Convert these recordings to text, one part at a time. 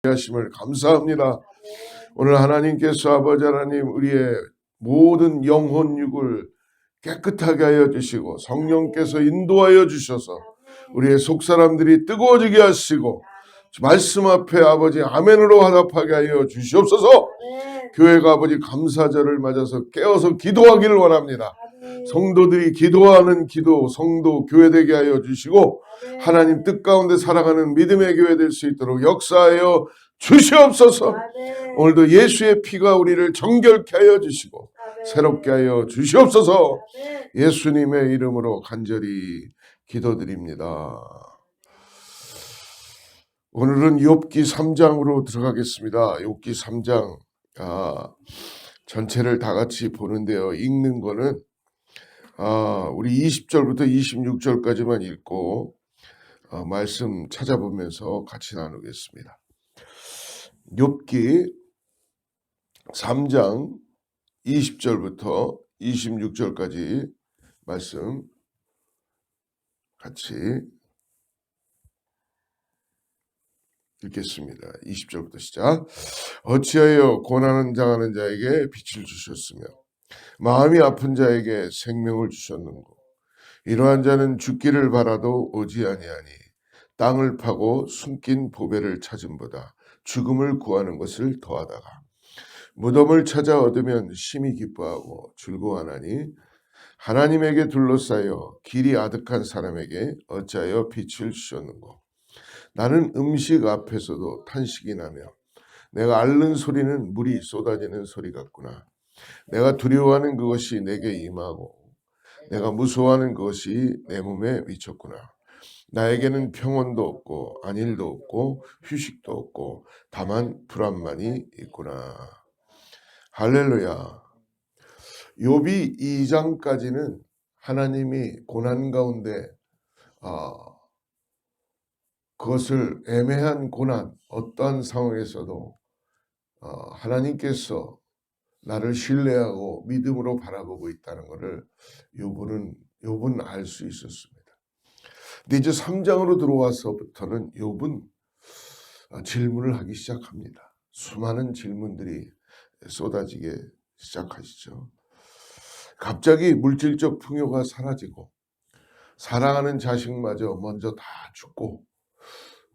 하심을 감사합니다. 오늘 하나님께서 아버지 하나님 우리의 모든 영혼 육을 깨끗하게 하여 주시고 성령께서 인도하여 주셔서 우리의 속사람들이 뜨거워지게 하시고 말씀 앞에 아버지 아멘으로 화답하게 하여 주시옵소서. 교회가 아버지 감사절을 맞아서 깨어서 기도하기를 원합니다. 성도들이 기도하는 기도 성도 교회 되게 하여 주시고 하나님 뜻 가운데 살아가는 믿음의 교회 될 수 있도록 역사하여 주시옵소서. 오늘도 예수의 피가 우리를 정결케 하여 주시고 새롭게 하여 주시옵소서. 예수님의 이름으로 간절히 기도드립니다. 오늘은 욥기 3장으로 들어가겠습니다. 욥기 3장 전체를 다 같이 보는데요. 읽는 거는 우리 20절부터 26절까지만 읽고 말씀 찾아보면서 같이 나누겠습니다. 욥기 3장 20절부터 26절까지 말씀 같이 읽겠습니다. 20절부터 시작. 어찌하여 고난을 당하는 자에게 빛을 주셨으며 마음이 아픈 자에게 생명을 주셨는고 이러한 자는 죽기를 바라도 오지 아니하니 땅을 파고 숨긴 보배를 찾음보다 죽음을 구하는 것을 더하다가 무덤을 찾아 얻으면 심히 기뻐하고 즐거워하나니 하나님에게 둘러싸여 길이 아득한 사람에게 어찌하여 빛을 주셨는고 나는 음식 앞에서도 탄식이 나며 내가 앓는 소리는 물이 쏟아지는 소리 같구나. 내가 두려워하는 그것이 내게 임하고 내가 무서워하는 그것이 내 몸에 미쳤구나. 나에게는 평온도 없고 안일도 없고 휴식도 없고 다만 불안만이 있구나. 할렐루야. 욥이 2장까지는 하나님이 고난 가운데 그것을 애매한 고난 어떠한 상황에서도 하나님께서 나를 신뢰하고 믿음으로 바라보고 있다는 것을 욥은 알 수 있었습니다. 근데 이제 3장으로 들어와서부터는 욥은 질문을 하기 시작합니다. 수많은 질문들이 쏟아지게 시작하시죠. 갑자기 물질적 풍요가 사라지고 사랑하는 자식마저 먼저 다 죽고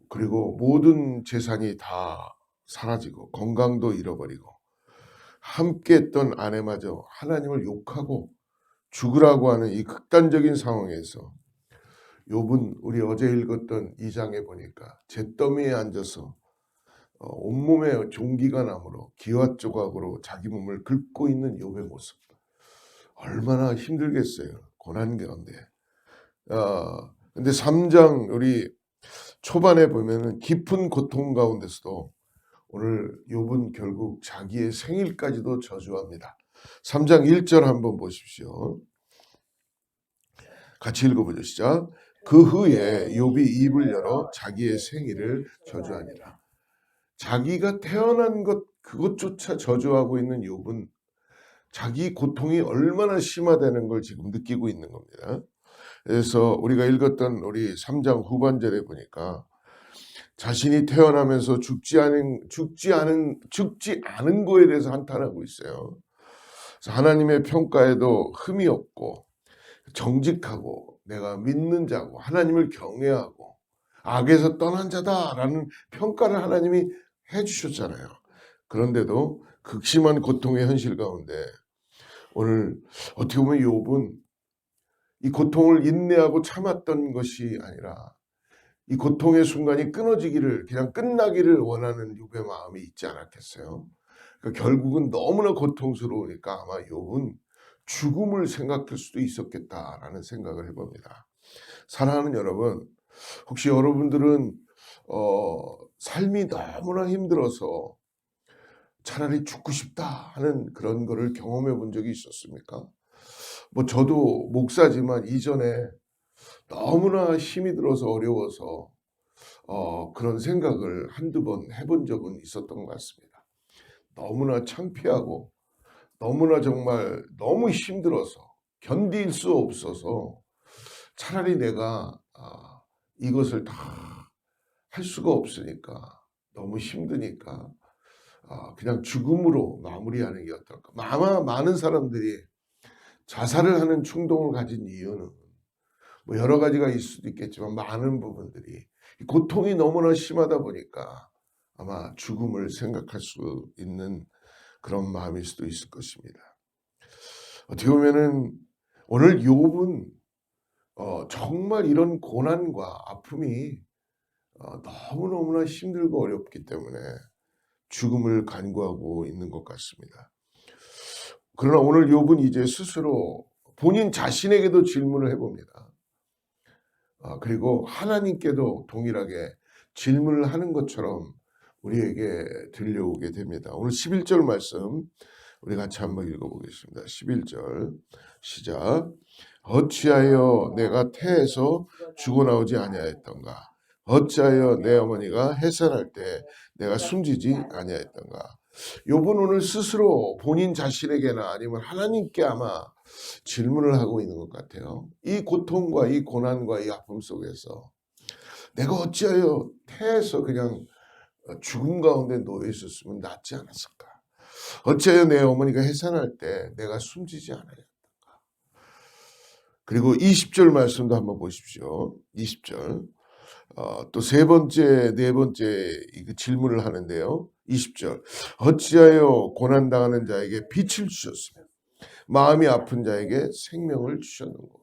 그리고 모든 재산이 다 사라지고 건강도 잃어버리고 함께 했던 아내마저 하나님을 욕하고 죽으라고 하는 이 극단적인 상황에서 욥은 우리 어제 읽었던 2장에 보니까 잿더미에 앉아서 온몸에 종기가 나므로 기와 조각으로 자기 몸을 긁고 있는 욥의 모습 얼마나 힘들겠어요. 고난 가운데. 근데 3장 우리 초반에 보면은 깊은 고통 가운데서도 오늘 욥은 결국 자기의 생일까지도 저주합니다. 3장 1절 한번 보십시오. 같이 읽어보죠. 시작. 그 후에 욥이 입을 열어 자기의 생일을 저주하니라. 자기가 태어난 것 그것조차 저주하고 있는 욥은 자기 고통이 얼마나 심하다는 걸 지금 느끼고 있는 겁니다. 그래서 우리가 읽었던 우리 3장 후반절에 보니까 자신이 태어나면서 죽지 않은 거에 대해서 한탄하고 있어요. 그래서 하나님의 평가에도 흠이 없고 정직하고 내가 믿는 자고 하나님을 경외하고 악에서 떠난 자다라는 평가를 하나님이 해주셨잖아요. 그런데도 극심한 고통의 현실 가운데 오늘 어떻게 보면 욥은 이 고통을 인내하고 참았던 것이 아니라 이 고통의 순간이 끊어지기를 그냥 끝나기를 원하는 욥의 마음이 있지 않았겠어요. 그러니까 결국은 너무나 고통스러우니까 아마 욥은 죽음을 생각할 수도 있었겠다라는 생각을 해봅니다. 사랑하는 여러분, 혹시 여러분들은 삶이 너무나 힘들어서 차라리 죽고 싶다 하는 그런 거를 경험해 본 적이 있었습니까? 저도 목사지만 이전에 너무나 힘이 들어서 어려워서 그런 생각을 한두 번 해본 적은 있었던 것 같습니다. 너무나 창피하고 너무나 정말 너무 힘들어서 견딜 수 없어서 차라리 내가 이것을 다 할 수가 없으니까 너무 힘드니까 그냥 죽음으로 마무리하는 게 어떨까. 아마 많은 사람들이 자살을 하는 충동을 가진 이유는 뭐 여러 가지가 있을 수도 있겠지만 많은 부분들이 고통이 너무나 심하다 보니까 아마 죽음을 생각할 수 있는 그런 마음일 수도 있을 것입니다. 어떻게 보면은 오늘 욥은 정말 이런 고난과 아픔이 너무너무나 힘들고 어렵기 때문에 죽음을 간구하고 있는 것 같습니다. 그러나 오늘 욥은 이제 스스로 본인 자신에게도 질문을 해봅니다. 그리고 하나님께도 동일하게 질문을 하는 것처럼 우리에게 들려오게 됩니다. 오늘 11절 말씀 우리 같이 한번 읽어보겠습니다. 11절 시작. 어찌하여 내가 태에서 죽어나오지 아니하였던가? 어찌하여 내 어머니가 해산할 때 내가 숨지지 아니하였던가? 욥은 오늘 스스로 본인 자신에게나 아니면 하나님께 아마 질문을 하고 있는 것 같아요. 이 고통과 이 고난과 이 아픔 속에서 내가 어찌하여 태에서 그냥 죽음 가운데 놓여 있었으면 낫지 않았을까? 어찌하여 내 어머니가 해산할 때 내가 숨지지 않았을까? 그리고 20절 말씀도 한번 보십시오. 20절. 또 세 번째, 네 번째 질문을 하는데요. 20절. 어찌하여 고난당하는 자에게 빛을 주셨으며 마음이 아픈 자에게 생명을 주셨는고.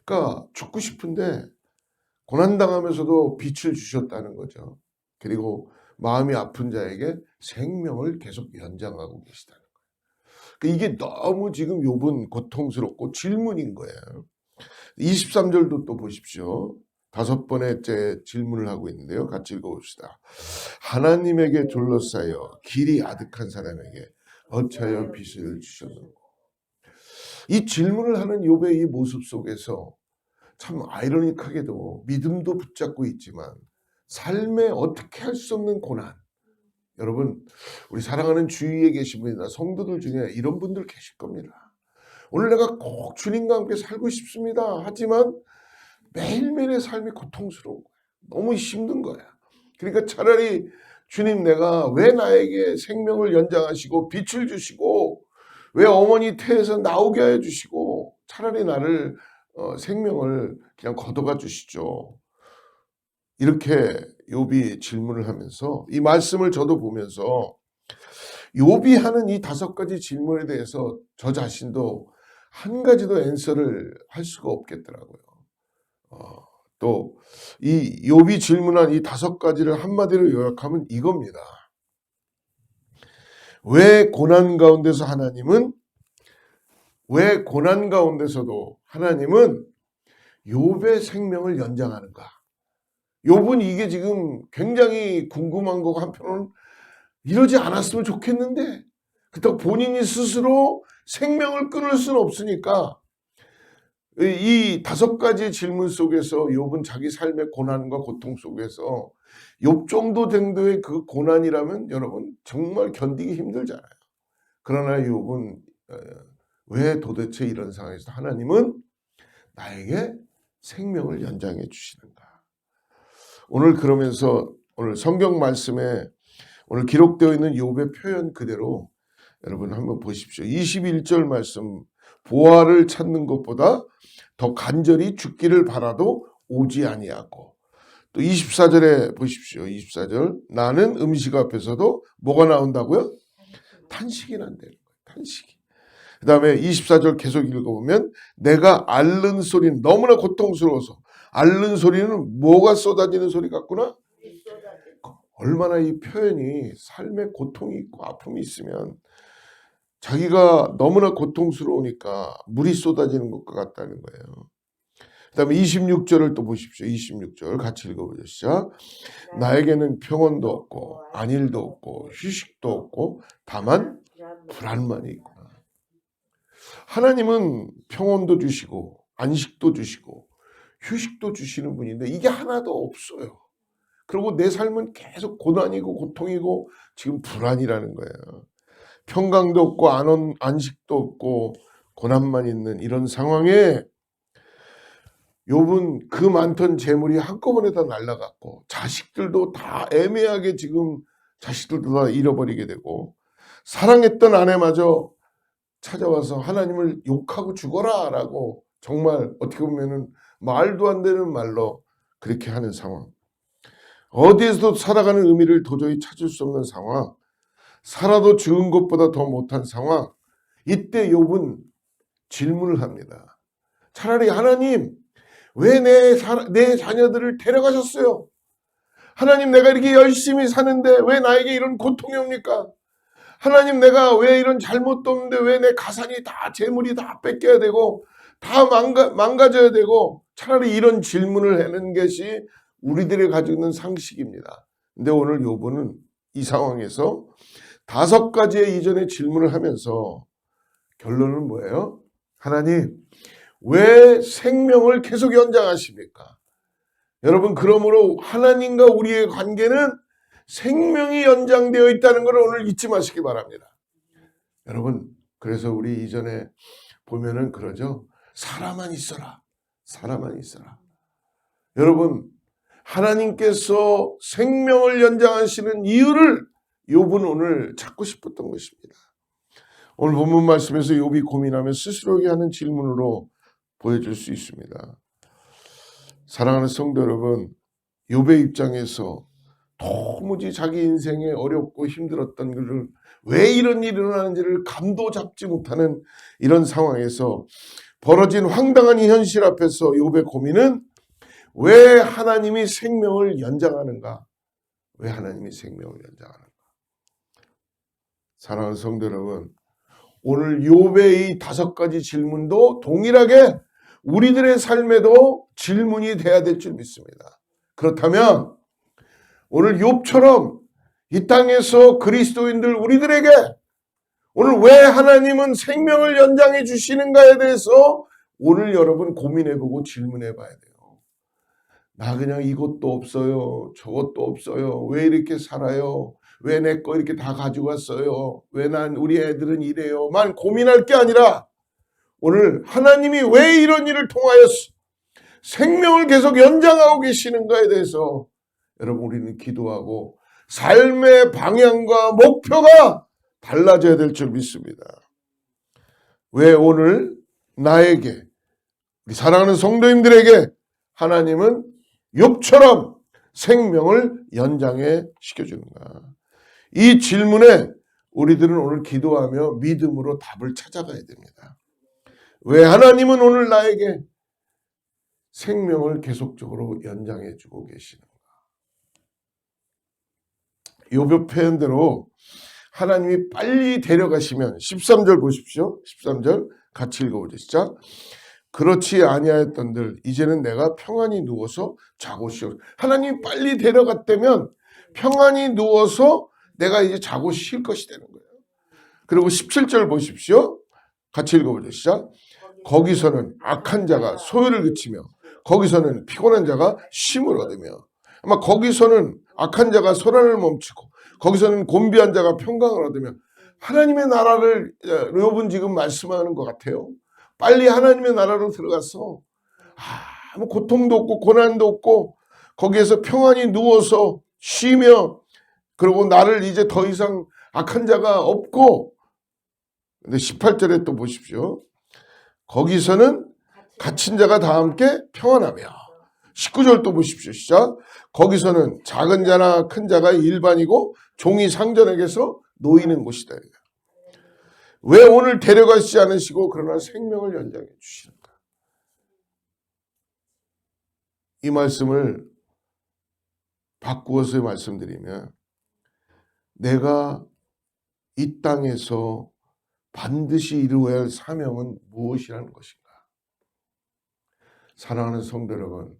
그러니까 죽고 싶은데 고난당하면서도 빛을 주셨다는 거죠. 그리고 마음이 아픈 자에게 생명을 계속 연장하고 계시다는 거예요. 그러니까 이게 너무 지금 욥은 고통스럽고 질문인 거예요. 23절도 또 보십시오. 5번째 질문을 하고 있는데요. 같이 읽어봅시다. 하나님에게 둘러싸여 길이 아득한 사람에게 어찌하여 빛을 주셨는고. 이 질문을 하는 욥의 이 모습 속에서 참 아이러니하게도 믿음도 붙잡고 있지만 삶에 어떻게 할 수 없는 고난. 여러분, 우리 사랑하는 주위에 계신 분이나 성도들 중에 이런 분들 계실 겁니다. 오늘 내가 꼭 주님과 함께 살고 싶습니다. 하지만 매일매일의 삶이 고통스러운 거야. 너무 힘든 거야. 그러니까 차라리 주님, 내가 왜 나에게 생명을 연장하시고 빛을 주시고 왜 어머니 태에서 나오게 해 주시고 차라리 나를 생명을 그냥 걷어가 주시죠. 이렇게 욥이 질문을 하면서 이 말씀을 저도 보면서 욥이 하는 이 5가지 질문에 대해서 저 자신도 한 가지도 앤서를 할 수가 없겠더라고요. 또 이 욥이 질문한 이 5가지를 한마디로 요약하면 이겁니다. 왜 고난 가운데서도 하나님은 욥의 생명을 연장하는가? 욥은 이게 지금 굉장히 궁금한 거고 한편으로는 이러지 않았으면 좋겠는데 그렇다고 본인이 스스로 생명을 끊을 수는 없으니까 이 5가지 질문 속에서 욥은 자기 삶의 고난과 고통 속에서 욥 정도 정도의 그 고난이라면 여러분 정말 견디기 힘들잖아요. 그러나 욥은 왜 도대체 이런 상황에서 하나님은 나에게 생명을 연장해 주시는가? 오늘 그러면서 오늘 성경 말씀에 오늘 기록되어 있는 욥의 표현 그대로 여러분 한번 보십시오. 21절 말씀, 보화를 찾는 것보다 더 간절히 죽기를 바라도 오지 아니하고, 또 24절에 보십시오. 24절, 나는 음식 앞에서도 뭐가 나온다고요? 탄식이 난다는 거예요. 탄식이. 그 다음에 24절 계속 읽어보면 내가 앓는 소리는 너무나 고통스러워서, 앓는 소리는 뭐가 쏟아지는 소리 같구나? 얼마나 이 표현이 삶에 고통이 있고 아픔이 있으면 자기가 너무나 고통스러우니까 물이 쏟아지는 것과 같다는 거예요. 그 다음에 26절을 또 보십시오. 26절 같이 읽어보죠. 시작. 나에게는 평온도 없고 안일도 없고 휴식도 없고 다만 불안만이 있구나. 하나님은 평온도 주시고 안식도 주시고 휴식도 주시는 분인데 이게 하나도 없어요. 그리고 내 삶은 계속 고난이고 고통이고 지금 불안이라는 거예요. 평강도 없고 안식도 없고 고난만 있는 이런 상황에 욥은 그 많던 재물이 한꺼번에 다 날라갔고 자식들도 다 애매하게 지금 자식들도 다 잃어버리게 되고 사랑했던 아내마저 찾아와서 하나님을 욕하고 죽어라 라고 정말 어떻게 보면은 말도 안 되는 말로 그렇게 하는 상황. 어디에서도 살아가는 의미를 도저히 찾을 수 없는 상황. 살아도 죽은 것보다 더 못한 상황. 이때 욥은 질문을 합니다. 차라리 하나님, 왜 내 자녀들을 데려가셨어요? 하나님, 내가 이렇게 열심히 사는데 왜 나에게 이런 고통이 옵니까? 하나님, 내가 왜 이런 잘못도 없는데 왜 내 가산이 다 재물이 다 뺏겨야 되고 다 망가져야 되고, 차라리 이런 질문을 하는 것이 우리들이 가지고 있는 상식입니다. 근데 오늘 욥은 이 상황에서 5가지의 이전의 질문을 하면서 결론은 뭐예요? 하나님, 왜 생명을 계속 연장하십니까? 여러분, 그러므로 하나님과 우리의 관계는 생명이 연장되어 있다는 걸 오늘 잊지 마시기 바랍니다. 여러분, 그래서 우리 이전에 보면은 그러죠. 살아만 있어라. 살아만 있어라. 여러분, 하나님께서 생명을 연장하시는 이유를 욥은 오늘 찾고 싶었던 것입니다. 오늘 본문 말씀에서 욥이 고민하며 스스로에게 하는 질문으로 보여줄 수 있습니다. 사랑하는 성도 여러분, 욥의 입장에서 도무지 자기 인생에 어렵고 힘들었던 것을 왜 이런 일이 일어나는지를 감도 잡지 못하는 이런 상황에서 벌어진 황당한 이 현실 앞에서 욥의 고민은 왜 하나님이 생명을 연장하는가? 왜 하나님이 생명을 연장하는가? 사랑하는 성도 여러분, 오늘 욥의 이 5가지 질문도 동일하게 우리들의 삶에도 질문이 돼야 될 줄 믿습니다. 그렇다면 오늘 욥처럼 이 땅에서 그리스도인들 우리들에게 오늘 왜 하나님은 생명을 연장해 주시는가에 대해서 오늘 여러분 고민해보고 질문해봐야 돼요. 나 그냥 이것도 없어요. 저것도 없어요. 왜 이렇게 살아요? 왜 내 거 이렇게 다 가지고 왔어요? 왜 우리 애들은 이래요? 만 고민할 게 아니라 오늘 하나님이 왜 이런 일을 통하여 생명을 계속 연장하고 계시는가에 대해서 여러분 우리는 기도하고 삶의 방향과 목표가 달라져야 될 줄 믿습니다. 왜 오늘 나에게, 우리 사랑하는 성도님들에게 하나님은 욥처럼 생명을 연장해 시켜주는가? 이 질문에 우리들은 오늘 기도하며 믿음으로 답을 찾아가야 됩니다. 왜 하나님은 오늘 나에게 생명을 계속적으로 연장해 주고 계시는가? 욥의 표현대로 하나님이 빨리 데려가시면 13절 보십시오. 13절 같이 읽어보시죠. 그렇지 아니하였던들 이제는 내가 평안히 누워서 자고 쉬어. 하나님이 빨리 데려갔다면 평안히 누워서 내가 이제 자고 쉴 것이 되는 거예요. 그리고 17절 보십시오. 같이 읽어보시죠. 거기서는 악한 자가 소요를 그치며 거기서는 피곤한 자가 쉼을 얻으며, 아마 거기서는 악한 자가 소란을 멈추고 거기서는 곤비한 자가 평강을 얻으며, 하나님의 나라를 욥은 지금 말씀하는 것 같아요. 빨리 하나님의 나라로 들어가서 아무 고통도 없고 고난도 없고 거기에서 평안히 누워서 쉬며, 그리고 나를 이제 더 이상 악한 자가 없고. 근데 18절에 또 보십시오. 거기서는 갇힌 자가 다 함께 평안하며. 19절 또 보십시오. 시작. 거기서는 작은 자나 큰 자가 일반이고 종이 상전에게서 놓이는 곳이다. 왜 오늘 데려가시지 않으시고 그러나 생명을 연장해 주시는가? 이 말씀을 바꾸어서 말씀드리면, 내가 이 땅에서 반드시 이루어야 할 사명은 무엇이라는 것인가? 사랑하는 성도 여러분,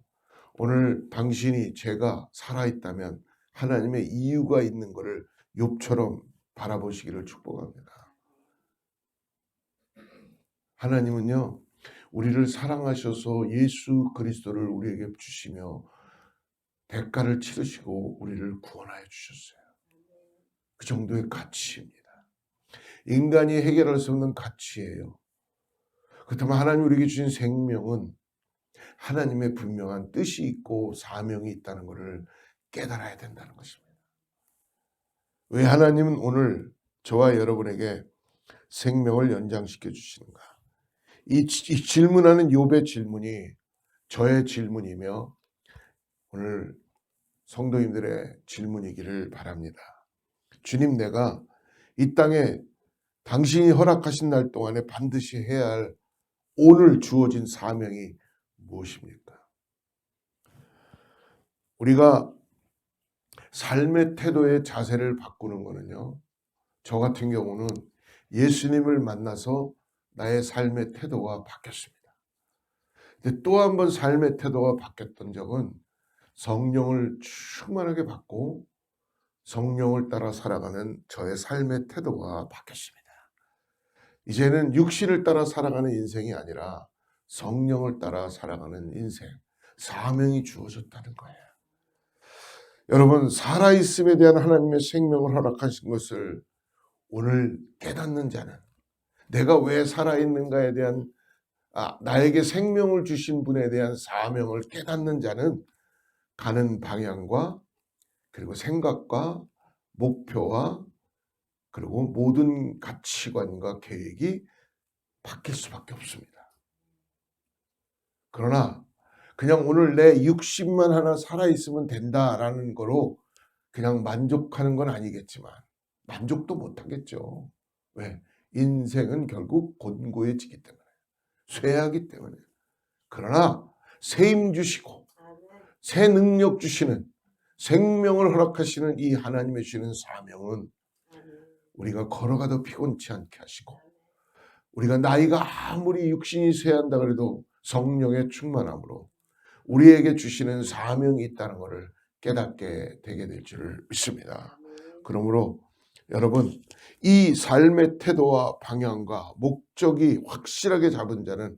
오늘 당신이, 제가 살아있다면 하나님의 이유가 있는 것을 욥처럼 바라보시기를 축복합니다. 하나님은요, 우리를 사랑하셔서 예수 그리스도를 우리에게 주시며 대가를 치르시고 우리를 구원하여 주셨어요. 그 정도의 가치입니다. 인간이 해결할 수 없는 가치예요. 그렇다면 하나님 우리에게 주신 생명은 하나님의 분명한 뜻이 있고 사명이 있다는 것을 깨달아야 된다는 것입니다. 왜 하나님은 오늘 저와 여러분에게 생명을 연장시켜 주시는가? 이 질문하는 욥의 질문이 저의 질문이며 오늘 성도님들의 질문이기를 바랍니다. 주님, 내가 이 땅에 당신이 허락하신 날 동안에 반드시 해야 할 오늘 주어진 사명이 무엇입니까? 우리가 삶의 태도의 자세를 바꾸는 거는요, 저 같은 경우는 예수님을 만나서 나의 삶의 태도가 바뀌었습니다. 근데 또 한 번 삶의 태도가 바뀌었던 적은 성령을 충만하게 받고 성령을 따라 살아가는 저의 삶의 태도가 바뀌었습니다. 이제는 육신을 따라 살아가는 인생이 아니라 성령을 따라 살아가는 인생, 사명이 주어졌다는 거예요. 여러분, 살아있음에 대한 하나님의 생명을 허락하신 것을 오늘 깨닫는 자는, 내가 왜 살아있는가에 대한 나에게 생명을 주신 분에 대한 사명을 깨닫는 자는 가는 방향과 그리고 생각과 목표와 그리고 모든 가치관과 계획이 바뀔 수밖에 없습니다. 그러나 그냥 오늘 내 육신만 하나 살아있으면 된다라는 거로 그냥 만족하는 건 아니겠지만 만족도 못하겠죠. 왜? 인생은 결국 곤고해지기 때문에, 쇠하기 때문에. 그러나 새 힘 주시고 새 능력 주시는 생명을 허락하시는 이 하나님의 주시는 사명은 우리가 걸어가도 피곤치 않게 하시고, 우리가 나이가 아무리 육신이 쇠한다 그래도 성령의 충만함으로 우리에게 주시는 사명이 있다는 것을 깨닫게 되게 될 줄을 믿습니다. 그러므로 여러분, 이 삶의 태도와 방향과 목적이 확실하게 잡은 자는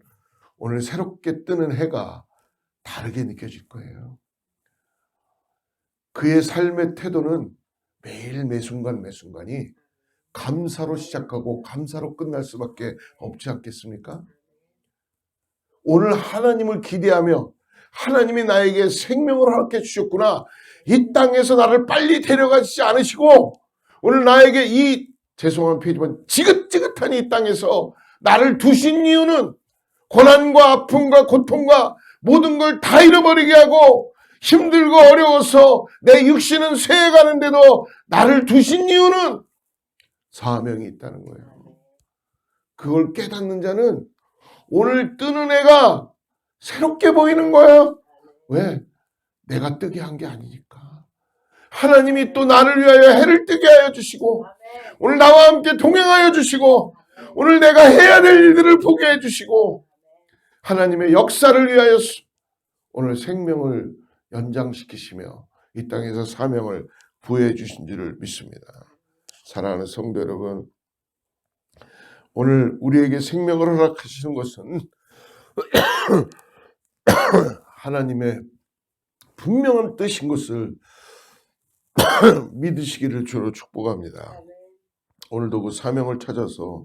오늘 새롭게 뜨는 해가 다르게 느껴질 거예요. 그의 삶의 태도는 매일 매순간 매순간이 감사로 시작하고 감사로 끝날 수밖에 없지 않겠습니까? 오늘 하나님을 기대하며 하나님이 나에게 생명을 허락해 주셨구나, 이 땅에서 나를 빨리 데려가지 않으시고 오늘 나에게 이 죄송한 표현이지만 지긋지긋한 이 땅에서 나를 두신 이유는 고난과 아픔과 고통과 모든 걸 다 잃어버리게 하고 힘들고 어려워서 내 육신은 쇠해가는데도 나를 두신 이유는 사명이 있다는 거예요. 그걸 깨닫는 자는 오늘 뜨는 해가 새롭게 보이는 거예요. 왜? 내가 뜨게 한 게 아니니까. 하나님이 또 나를 위하여 해를 뜨게 하여 주시고 오늘 나와 함께 동행하여 주시고 오늘 내가 해야 될 일들을 보게 해주시고 하나님의 역사를 위하여 오늘 생명을 연장시키시며 이 땅에서 사명을 부여해 주신 줄을 믿습니다. 사랑하는 성도 여러분, 오늘 우리에게 생명을 허락하시는 것은 하나님의 분명한 뜻인 것을 믿으시기를 주로 축복합니다. 오늘도 그 사명을 찾아서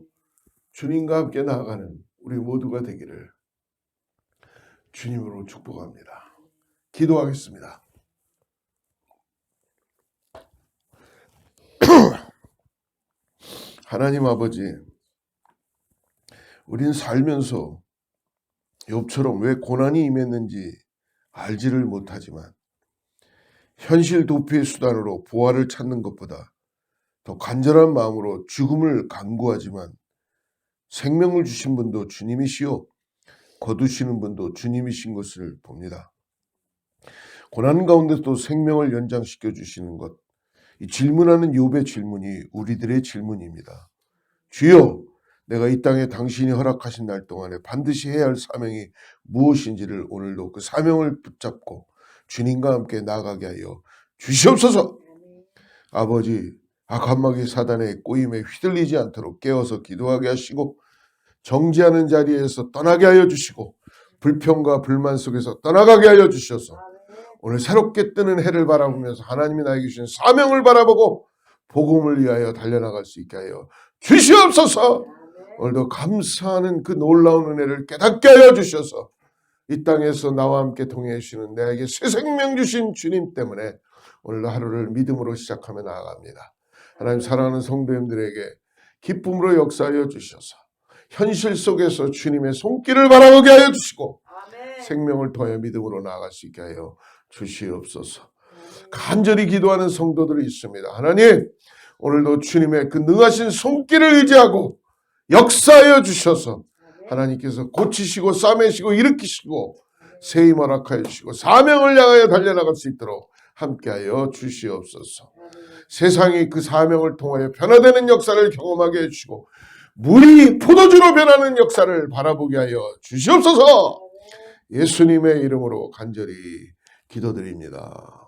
주님과 함께 나아가는 우리 모두가 되기를 주님으로 축복합니다. 기도하겠습니다. 하나님 아버지, 우린 살면서 욥처럼 왜 고난이 임했는지 알지를 못하지만 현실 도피의 수단으로 부활을 찾는 것보다 더 간절한 마음으로 죽음을 간구하지만 생명을 주신 분도 주님이시요 거두시는 분도 주님이신 것을 봅니다. 고난 가운데도 생명을 연장시켜 주시는 것, 이 질문하는 욥의 질문이 우리들의 질문입니다. 주여, 내가 이 땅에 당신이 허락하신 날 동안에 반드시 해야 할 사명이 무엇인지를 오늘도 그 사명을 붙잡고 주님과 함께 나아가게 하여 주시옵소서. 아버지, 악한 마귀 사단의 꼬임에 휘둘리지 않도록 깨워서 기도하게 하시고 정죄하는 자리에서 떠나게 하여 주시고 불평과 불만 속에서 떠나가게 하여 주셔서 오늘 새롭게 뜨는 해를 바라보면서 하나님이 나에게 주신 사명을 바라보고 복음을 위하여 달려나갈 수 있게 하여 주시옵소서. 오늘도 감사하는 그 놀라운 은혜를 깨닫게 하여 주셔서 이 땅에서 나와 함께 동행해 주시는 내게 새 생명 주신 주님 때문에 오늘 하루를 믿음으로 시작하며 나아갑니다. 하나님 사랑하는 성도님들에게 기쁨으로 역사하여 주셔서 현실 속에서 주님의 손길을 바라보게 하여 주시고 생명을 통해 믿음으로 나아갈 수 있게 하여 주시옵소서. 간절히 기도하는 성도들이 있습니다. 하나님 오늘도 주님의 그 능하신 손길을 의지하고 역사하여 주셔서 하나님께서 고치시고 싸매시고 일으키시고 세임 허락하여 주시고 사명을 향하여 달려나갈 수 있도록 함께하여 주시옵소서. 세상이 그 사명을 통하여 변화되는 역사를 경험하게 해주시고 물이 포도주로 변하는 역사를 바라보게 하여 주시옵소서. 예수님의 이름으로 간절히 기도드립니다.